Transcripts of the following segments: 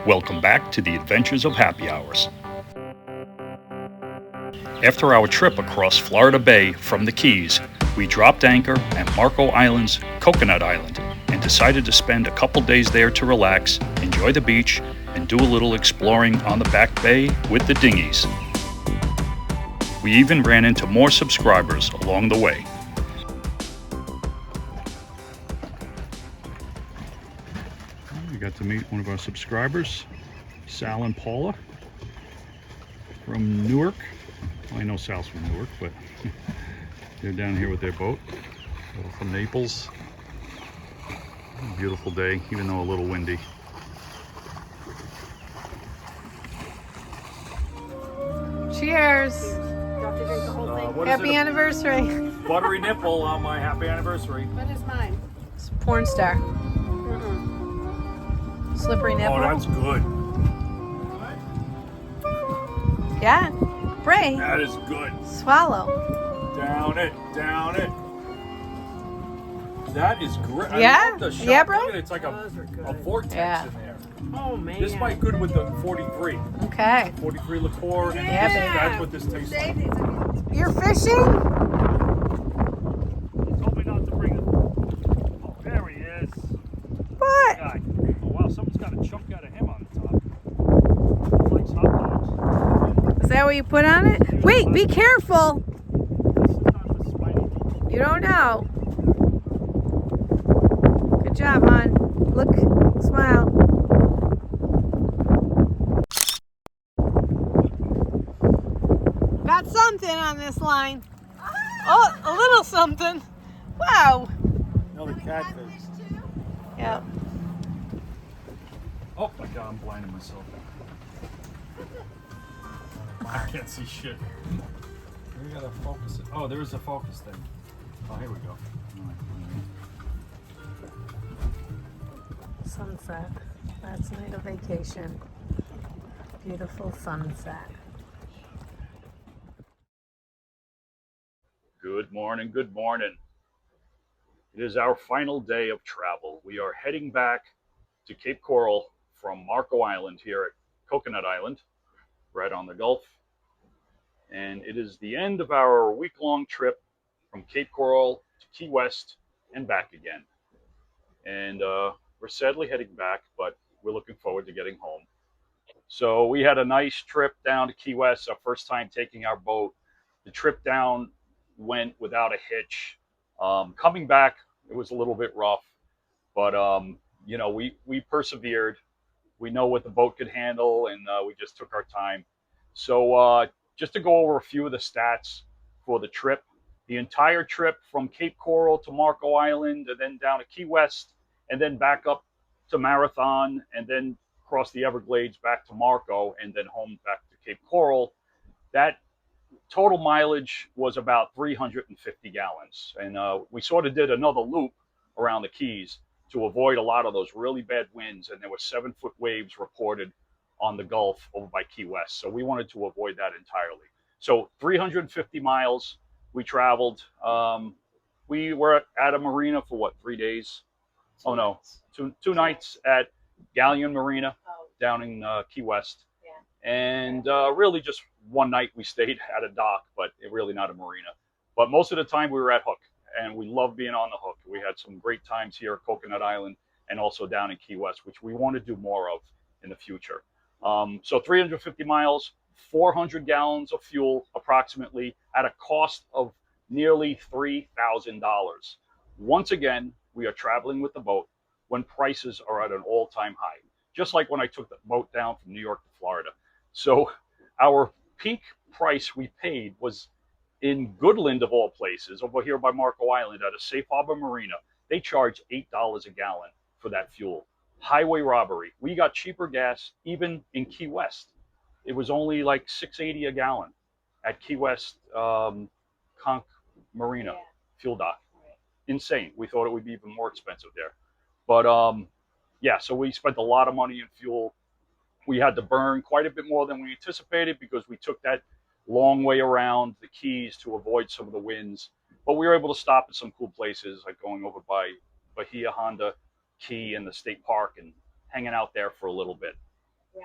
Welcome back to the Adventures of Happy Hours. After our trip across Florida Bay from the Keys, we dropped anchor at Marco Island's Coconut Island and decided to spend a couple days there to relax, enjoy the beach, and do a little exploring on the back bay with the dinghies. We even ran into more subscribers along the way. We got to meet one of our subscribers, Sal and Paula from Newark. Well, I know Sal's from Newark, but they're down here with their boat. From Naples. Beautiful day, even though a little windy. Cheers. Do you have to drink the whole thing? Happy anniversary. Buttery nipple on my happy anniversary. What is mine? It's porn star. Slippery nipple. Oh, that's good. Yeah. Bray. That is good. Swallow. Down it, down it. That is great. Yeah? I love the shot. Yeah, bro? Look at it, it's like Those are good. a vortex Yeah. in there. Oh man. This might good with the 43. Okay. 43 liqueur. And Yeah, this, baby. that's what this tastes like. You're fishing? He told me not to bring it. Oh, there he is. What? Guy. Oh, wow, someone's got a chunk out of him on the top. He likes hot dogs. Is that what you put on it? Wait, be careful. This is not the spiny. You don't know. Good job, hon. Look, smile. Got something on this line. Oh, a little something. Wow. Another catfish. Yeah. Oh my god, I'm blinding myself. I can't see shit. We gotta focus it. Oh, there is a focus thing. Oh, here we go. Sunset. Last night of vacation. Beautiful sunset. Good morning, good morning. It is our final day of travel. We are heading back to Cape Coral from Marco Island here at Coconut Island, right on the Gulf. And it is the end of our week-long trip from Cape Coral to Key West and back again. And we're sadly heading back, but we're looking forward to getting home. So we had a nice trip down to Key West, our first time taking our boat. The trip down went without a hitch. Coming back, it was a little bit rough, but you know, we persevered. We know what the boat could handle, and we just took our time. So just to go over a few of the stats for the trip, the entire trip from Cape Coral to Marco Island, and then down to Key West, and then back up to Marathon, and then across the Everglades back to Marco, and then home back to Cape Coral. That total mileage was about 350 gallons. And we sort of did another loop around the Keys to avoid a lot of those really bad winds. And there were 7-foot waves reported on the Gulf over by Key West. So we wanted to avoid that entirely. So 350 miles we traveled. We were at a marina for what, 3 days? Oh no, two nights at Galleon Marina down in Key West. And really just one night we stayed at a dock, but really not a marina. But most of the time we were at Hook, and we loved being on the Hook. We had some great times here at Coconut Island and also down in Key West, which we want to do more of in the future. So 350 miles, 400 gallons of fuel approximately at a cost of nearly $3,000. Once again, we are traveling with the boat when prices are at an all-time high, just like when I took the boat down from New York to Florida. So our peak price we paid was in Goodland, of all places, over here by Marco Island at a Safe Harbor Marina. They charge $8 a gallon for that fuel. Highway robbery. We got cheaper gas even in Key West. It was only like $6.80 a gallon at Key West Conch Marina fuel dock. Insane. We thought it would be even more expensive there. But yeah, so we spent a lot of money in fuel. We had to burn quite a bit more than we anticipated because we took that long way around the Keys to avoid some of the winds. But we were able to stop at some cool places, like going over by Bahia Honda Key and the state park and hanging out there for a little bit. Yeah.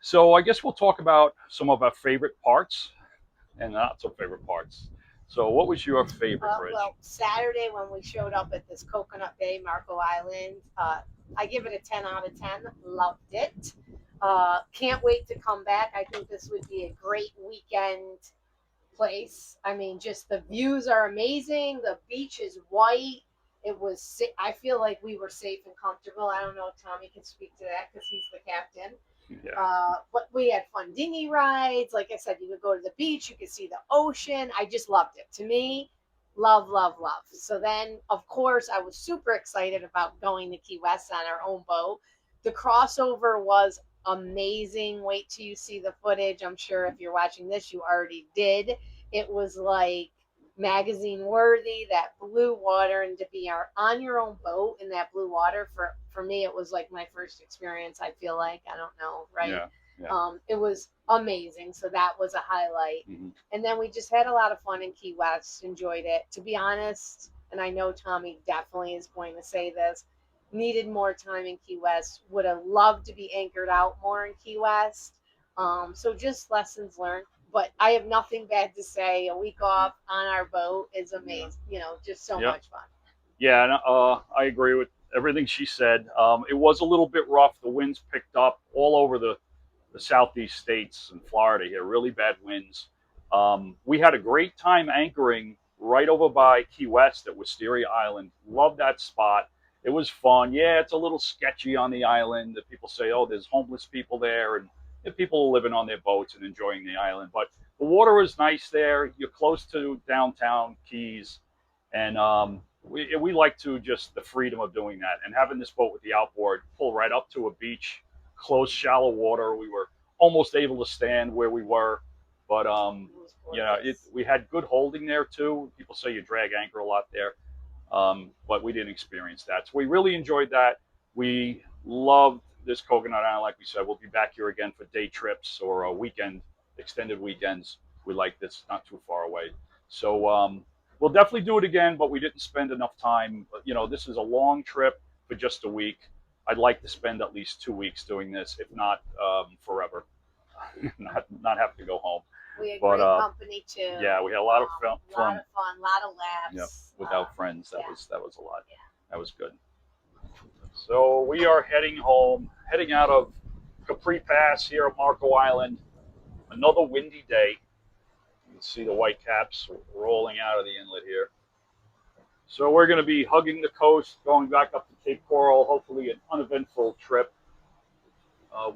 So I guess we'll talk about some of our favorite parts and not so favorite parts. So what was your favorite, Rich? Well, Saturday when we showed up at this Coconut Bay, Marco Island, I give it a 10 out of 10. Loved it. Can't wait to come back. I think this would be a great weekend place. I mean, just the views are amazing. The beach is white. It was. I feel like we were safe and comfortable. I don't know if Tommy can speak to that because he's the captain. Yeah. But we had fun dinghy rides. Like I said, you could go to the beach, you could see the ocean. I just loved it. To me, love, love, love. So then, of course, I was super excited about going to Key West on our own boat. The crossover was amazing. Wait till you see the footage. I'm sure if you're watching this, you already did. It was like magazine worthy, that blue water, and to be on your own boat in that blue water for me it was like my first experience. I feel like, I don't know, right? Yeah. Yeah. It was amazing, so that was a highlight. Mm-hmm. And then we just had a lot of fun in Key West, enjoyed it, to be honest. And I know Tommy definitely is going to say this, needed more time in Key West, would have loved to be anchored out more in Key West. So just lessons learned, but I have nothing bad to say. A week off on our boat is amazing. You know, just so Yep. much fun. Yeah, and, I agree with everything she said. It was a little bit rough. The winds picked up all over the southeast states and Florida here, really bad winds. We had a great time anchoring right over by Key West at Wisteria Island. Love that spot. It was fun. Yeah, it's a little sketchy on the island. That people say, oh, there's homeless people there, and people are living on their boats and enjoying the island. But the water is nice there. You're close to downtown Keys, and we like to just the freedom of doing that and having this boat with the outboard pull right up to a beach, close, shallow water. We were almost able to stand where we were, but we had good holding there too. People say you drag anchor a lot there, but we didn't experience that. So we really enjoyed that. We loved this Coconut Island. Like we said, we'll be back here again for day trips or extended weekends. We like this, not too far away. So we'll definitely do it again, but we didn't spend enough time. But, this is a long trip for just a week. I'd like to spend at least 2 weeks doing this, if not forever. not have to go home. We had But, great company too. Yeah, we had a lot of fun. A lot of fun, a lot of laughs. Yep, without friends, that yeah. was a lot. Yeah. That was good. So we are heading home, heading out of Capri Pass here at Marco Island. Another windy day. You can see the white caps rolling out of the inlet here. So we're going to be hugging the coast, going back up to Cape Coral, hopefully an uneventful trip.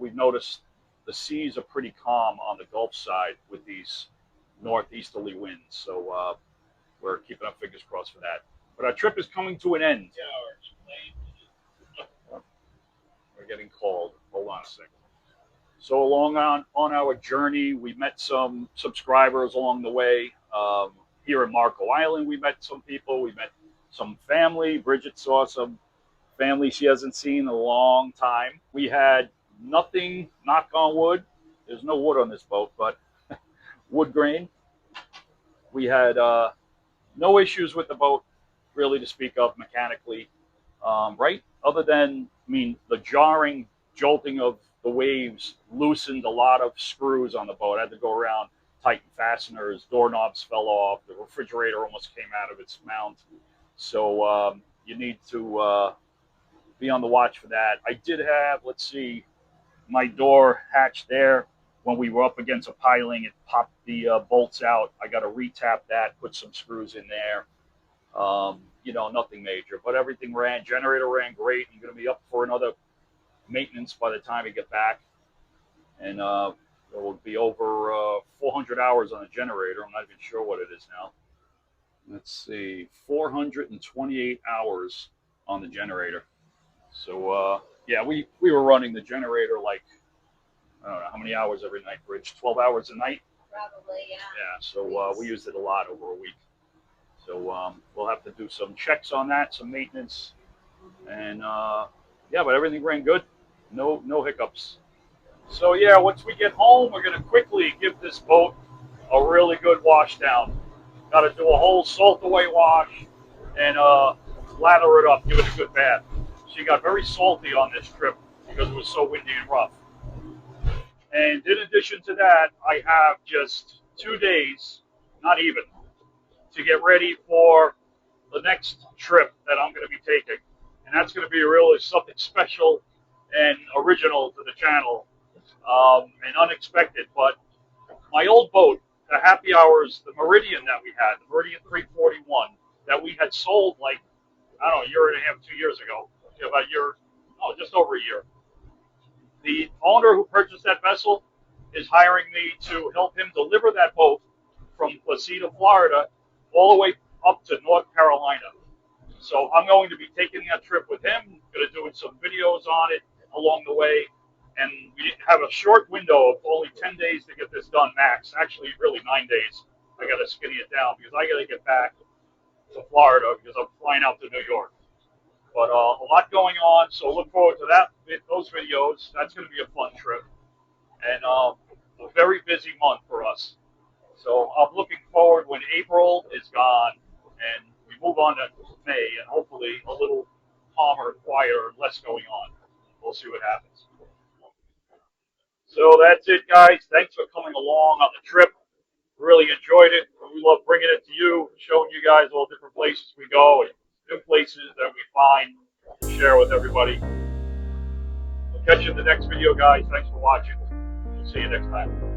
We've noticed the seas are pretty calm on the Gulf side with these northeasterly winds. So we're keeping our fingers crossed for that. But our trip is coming to an end. We're getting called. Hold on a second. So along on our journey, we met some subscribers along the way. Here in Marco Island, we met some people. We met some family. Bridget saw some family she hasn't seen in a long time. We had nothing, knock on wood. There's no wood on this boat, but wood grain. We had no issues with the boat, really, to speak of mechanically, right? Other than, the jarring, jolting of the waves loosened a lot of screws on the boat. I had to go around, tighten fasteners, doorknobs fell off, the refrigerator almost came out of its mount. So you need to be on the watch for that. I did have, my door hatch there. When we were up against a piling, it popped the bolts out. I got to retap that, put some screws in there. Nothing major, but everything ran. Generator ran great. I'm going to be up for another maintenance by the time we get back. And it will be over 400 hours on the generator. I'm not even sure what it is now. Let's see, 428 hours on the generator. So, we were running the generator like, I don't know how many hours every night, Rich? 12 hours a night? Probably, yeah. Yeah, so we used it a lot over a week. So we'll have to do some checks on that, some maintenance. And, but everything ran good. No hiccups. So, once we get home, we're going to quickly give this boat a really good wash down. Got to do a whole salt away wash and lather it up, give it a good bath. She got very salty on this trip because it was so windy and rough. And in addition to that, I have just 2 days, not even, to get ready for the next trip that I'm going to be taking. And that's going to be really something special and original to the channel, and unexpected. But my old boat, the Happy Hours, the Meridian that we had, the Meridian 341, that we had sold like, I don't know, a year and a half, 2 years ago, about a year, no, just over a year. The owner who purchased that vessel is hiring me to help him deliver that boat from Placida, Florida, all the way up to North Carolina. So I'm going to be taking that trip with him, going to do some videos on it along the way. And we have a short window of only 10 days to get this done max. Actually, really 9 days. I got to skinny it down because I got to get back to Florida because I'm flying out to New York. But a lot going on, so look forward to that. Those videos. That's going to be a fun trip, and a very busy month for us. So I'm looking forward when April is gone and we move on to May, and hopefully a little calmer, quieter, less going on. We'll see what happens. So that's it, guys. Thanks for coming along on the trip. Really enjoyed it. We love bringing it to you, showing you guys all different places we go and new places that we find to share with everybody. We'll catch you in the next video, guys. Thanks for watching. We'll see you next time.